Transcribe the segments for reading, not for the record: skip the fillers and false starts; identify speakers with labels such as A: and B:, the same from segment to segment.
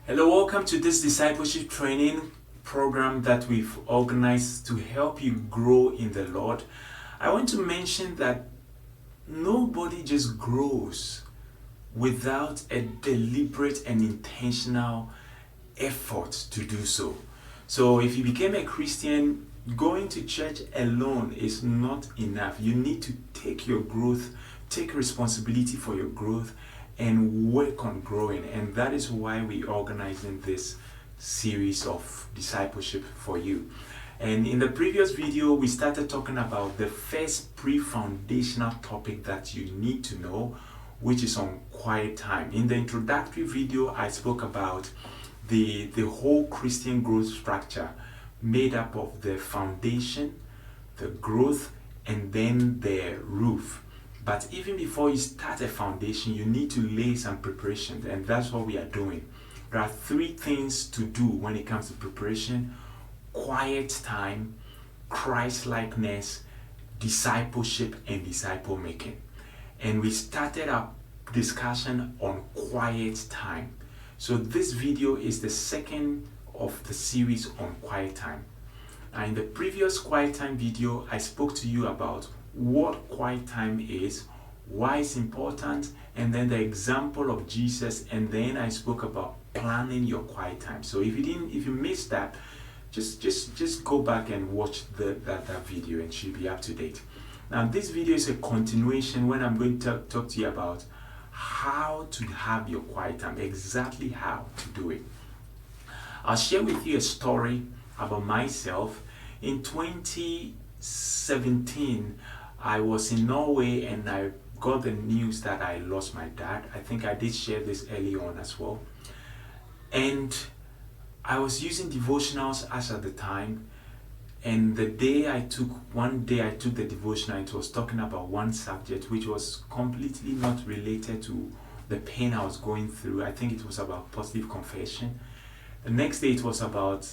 A: Hello, welcome to this discipleship training program that we've organized to help you grow in the Lord. I want to mention that nobody just grows without a deliberate and intentional effort to do so. So if you became a Christian, going to church alone is not enough. You need to take your growth, take responsibility for your growth, and work on growing. And that is why we're organizing this series of discipleship for you. And in the previous video, we started talking about the first pre-foundational topic that you need to know, which is on quiet time. In the introductory video, I spoke about the whole Christian growth structure made up of the foundation, the growth, and then the roof. But even before you start a foundation, you need to lay some preparation, and that's what we are doing. There are three things to do when it comes to preparation: quiet time, Christ-likeness, discipleship, and disciple making. And we started our discussion on quiet time. So this video is the second of the series on quiet time. In the previous quiet time video, I spoke to you about what quiet time is, why it's important, and then the example of Jesus, and then I spoke about planning your quiet time. So if you missed that, just go back and watch that video and she'll be up to date. Now this video is a continuation when I'm going to talk to you about how to have your quiet time, exactly how to do it. I'll share with you a story about myself. In 2017, I was in Norway and I got the news that I lost my dad. I think I did share this early on as well. And I was using devotionals as at the time. And one day I took the devotional, it was talking about one subject which was completely not related to the pain I was going through. I think it was about positive confession. The next day it was about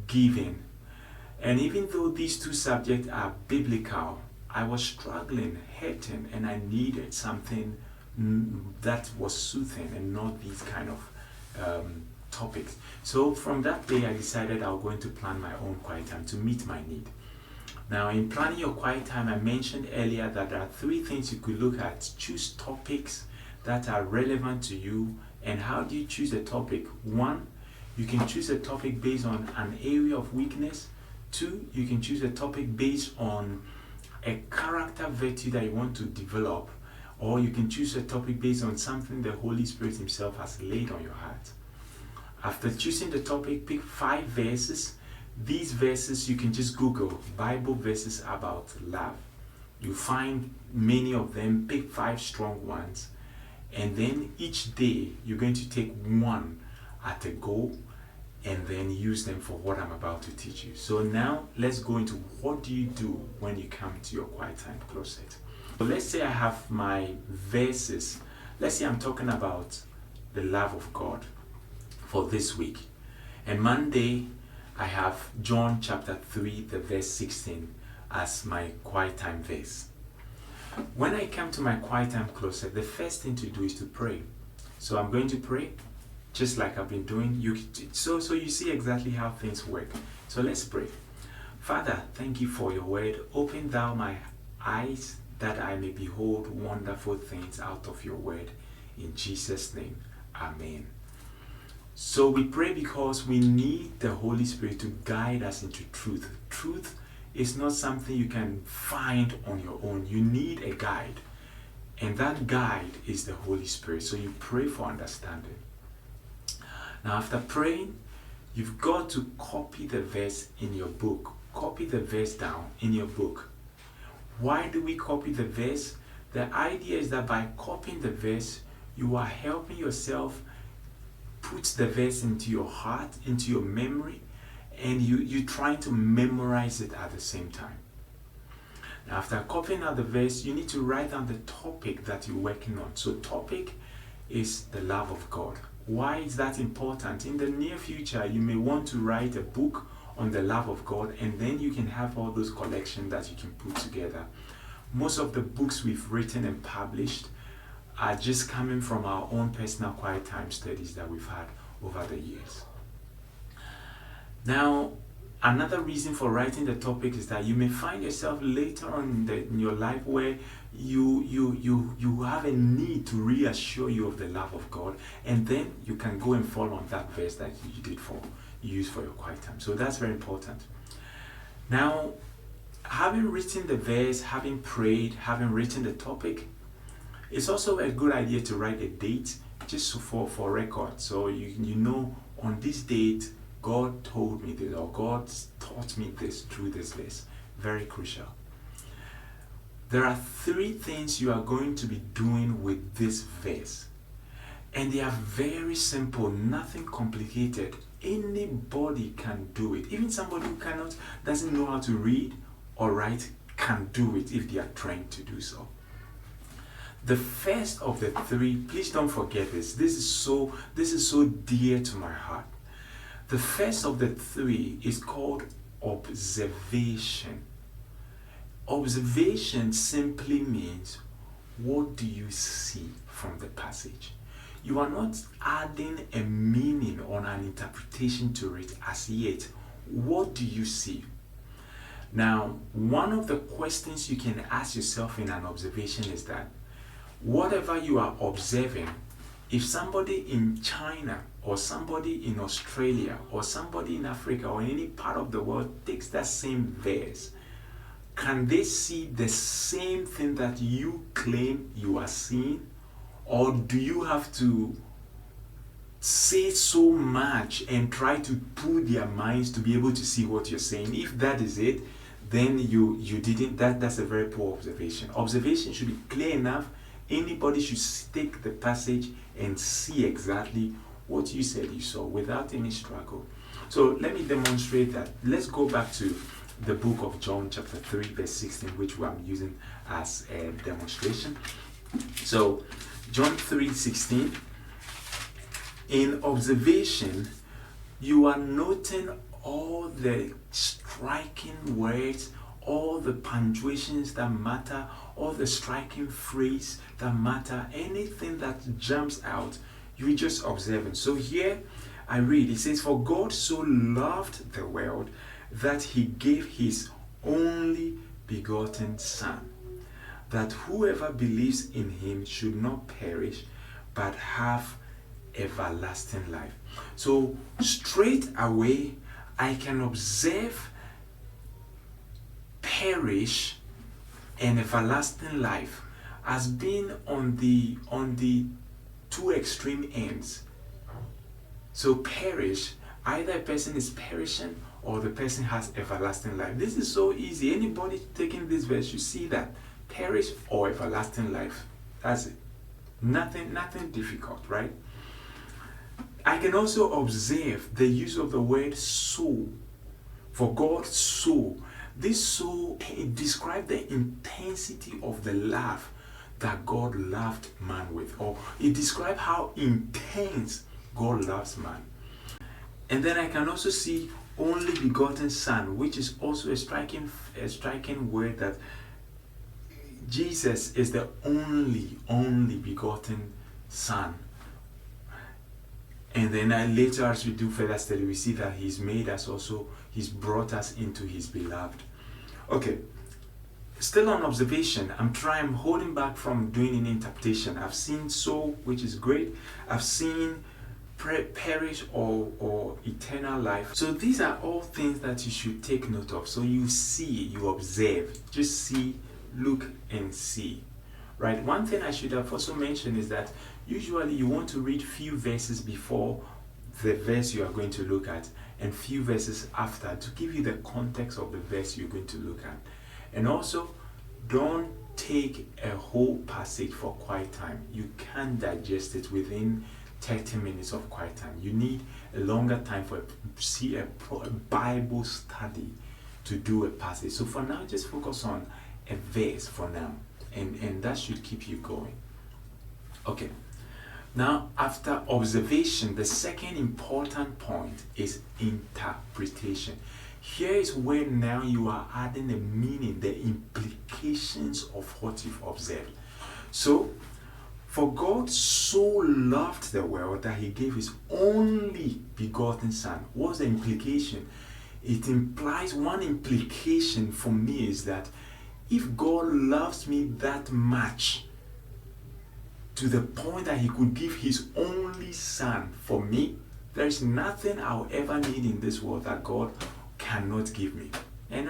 A: giving. And even though these two subjects are biblical, I was struggling, hurting, and I needed something that was soothing and not these kind of topics. So from that day, I decided I was going to plan my own quiet time to meet my need. Now, in planning your quiet time, I mentioned earlier that there are three things you could look at. Choose topics that are relevant to you. And how do you choose a topic? One, you can choose a topic based on an area of weakness. Two, you can choose a topic based on a character virtue that you want to develop. Or you can choose a topic based on something the Holy Spirit Himself has laid on your heart. After choosing the topic, pick 5 verses. These verses you can just Google Bible verses about love. You find many of them, pick 5 strong ones. And then each day you're going to take one at a go and then use them for what I'm about to teach you. So now let's go into what do you do when you come to your quiet time closet. So let's say I have my verses. Let's say I'm talking about the love of God for this week. And Monday, I have John chapter 3, the verse 16 as my quiet time verse. When I come to my quiet time closet, the first thing to do is to pray. So I'm going to pray, just like I've been doing. So you see exactly how things work. So let's pray. Father, thank you for your word. Open thou my eyes that I may behold wonderful things out of your word. In Jesus' name, amen. So we pray because we need the Holy Spirit to guide us into truth. Truth is not something you can find on your own. You need a guide. And that guide is the Holy Spirit. So you pray for understanding. Now after praying, you've got to copy the verse in your book. Copy the verse down in your book. Why do we copy the verse? The idea is that by copying the verse, you are helping yourself put the verse into your heart, into your memory, and you're trying to memorize it at the same time. Now, after copying out the verse, you need to write down the topic that you're working on. So topic is the love of God. Why is that important? In the near future, you may want to write a book on the love of God, and then you can have all those collections that you can put together. Most of the books we've written and published are just coming from our own personal quiet time studies that we've had over the years. Now, another reason for writing the topic is that you may find yourself later on in your life where you have a need to reassure you of the love of God, and then you can go and fall on that verse that you use for your quiet time. So that's very important. Now, having written the verse, having prayed, having written the topic, it's also a good idea to write a date just for record. So you know, on this date, God told me this, or God taught me this through this verse. Very crucial. There are 3 things you are going to be doing with this verse. And they are very simple, nothing complicated. Anybody can do it. Even somebody who doesn't know how to read or write can do it if they are trained to do so. The first of the 3, please don't forget this. This is so dear to my heart. The first of the 3 is called observation. Observation simply means, what do you see from the passage? You are not adding a meaning or an interpretation to it as yet. What do you see? Now, one of the questions you can ask yourself in an observation is that whatever you are observing, if somebody in China or somebody in Australia or somebody in Africa or in any part of the world takes that same verse, can they see the same thing that you claim you are seeing? Or do you have to say so much and try to pull their minds to be able to see what you're saying? If that is it, then you didn't. That's a very poor observation. Observation should be clear enough. Anybody should take the passage and see exactly what you said you saw without any struggle. So let me demonstrate that. Let's go back to the book of John chapter 3 verse 16, which I'm using as a demonstration. So John 3:16, in observation, you are noting all the striking words, all the punctuations that matter, all the striking phrase that matter, anything that jumps out, you just observe it. So here I read, it says, "For God so loved the world that he gave his only begotten Son, that whoever believes in him should not perish, but have everlasting life." So straight away, I can observe perish and everlasting life as being on the 2 extreme ends. So perish, either a person is perishing or the person has everlasting life. This is so easy. Anybody taking this verse, you see that perish or everlasting life. That's it. Nothing difficult, right? I can also observe the use of the word so. For God so. This so, it describes the intensity of the love that God loved man with, or it describes how intense God loves man. And then I can also see only begotten Son, which is also a striking word, that Jesus is the only begotten Son. And then later, as we do further study, we see that he's brought us into his beloved. Okay, still on observation, I'm holding back from doing an interpretation. I've seen so, which is great. I've seen perish or eternal life. So these are all things that you should take note of. So you see, you observe, just see, look and see. Right? One thing I should have also mentioned is that usually you want to read few verses before the verse you are going to look at and few verses after to give you the context of the verse you're going to look at. And also, don't take a whole passage for quiet time. You can't digest it within 30 minutes of quiet time. You need a longer time for a Bible study to do a passage. So for now, just focus on a verse for now, and that should keep you going. Okay. Now, after observation, the second important point is interpretation. Here is where now you are adding a meaning, the implications of what you've observed. So, For God so loved the world that he gave his only begotten son. What's the implication? It implies, one implication for me is that if God loves me that much, to the point that he could give his only son for me, there is nothing I'll ever need in this world that God cannot give me. And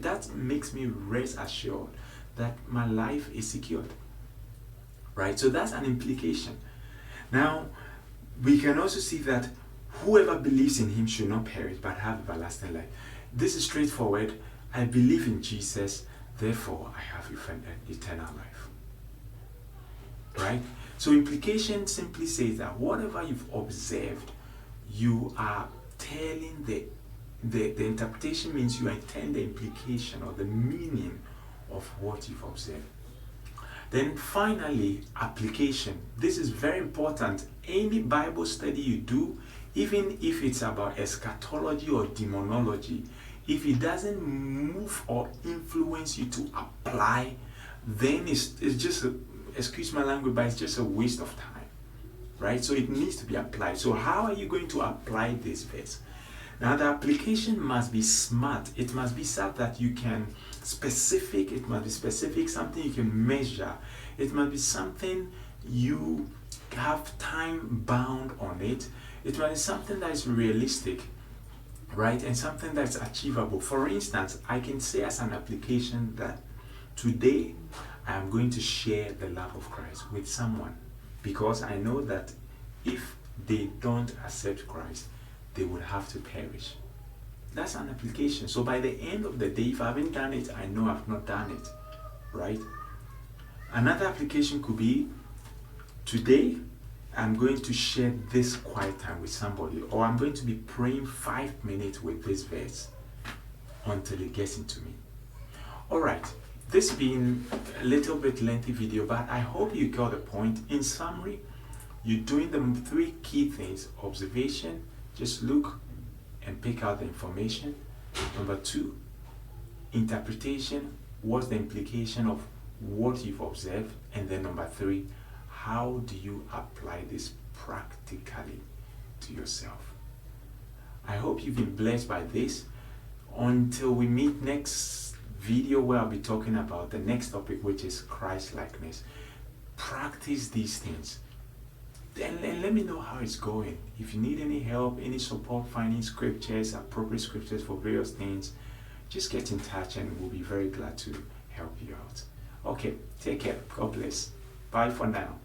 A: that makes me rest assured that my life is secured. Right? So that's an implication. Now, we can also see that whoever believes in him should not perish but have everlasting life. This is straightforward. I believe in Jesus, therefore I have eternal life. Right? So implication simply says that whatever you've observed, you are telling the interpretation means you are telling the implication or the meaning of what you've observed. Then finally, application. This is very important. Any Bible study you do, even if it's about eschatology or demonology, if it doesn't move or influence you to apply, then it's just excuse my language, but it's just a waste of time, right? So it needs to be applied. So how are you going to apply this verse? Now the application must be smart. It must be such that you can specific. It must be specific, something you can measure. It must be something you have time bound on it. It must be something that is realistic, right? And something that's achievable. For instance, I can say as an application that today I am going to share the love of Christ with someone, because I know that if they don't accept Christ, they would have to perish. That's an application. So by the end of the day, if I haven't done it, I know I've not done it, right? Another application could be, today I'm going to share this quiet time with somebody, or I'm going to be praying 5 minutes with this verse until it gets into me. All right, this being a little bit lengthy video, but I hope you got the point. In summary, you're doing the 3 key things: observation, just look and pick out the information. Number 2, interpretation, what's the implication of what you've observed? And then number 3, how do you apply this practically to yourself? I hope you've been blessed by this. Until we meet next video, where I'll be talking about the next topic, which is Christ-likeness. Practice these things. Then let me know how it's going. If you need any help, any support finding scriptures, appropriate scriptures for various things, just get in touch and we'll be very glad to help you out. Okay, take care. God bless. Bye for now.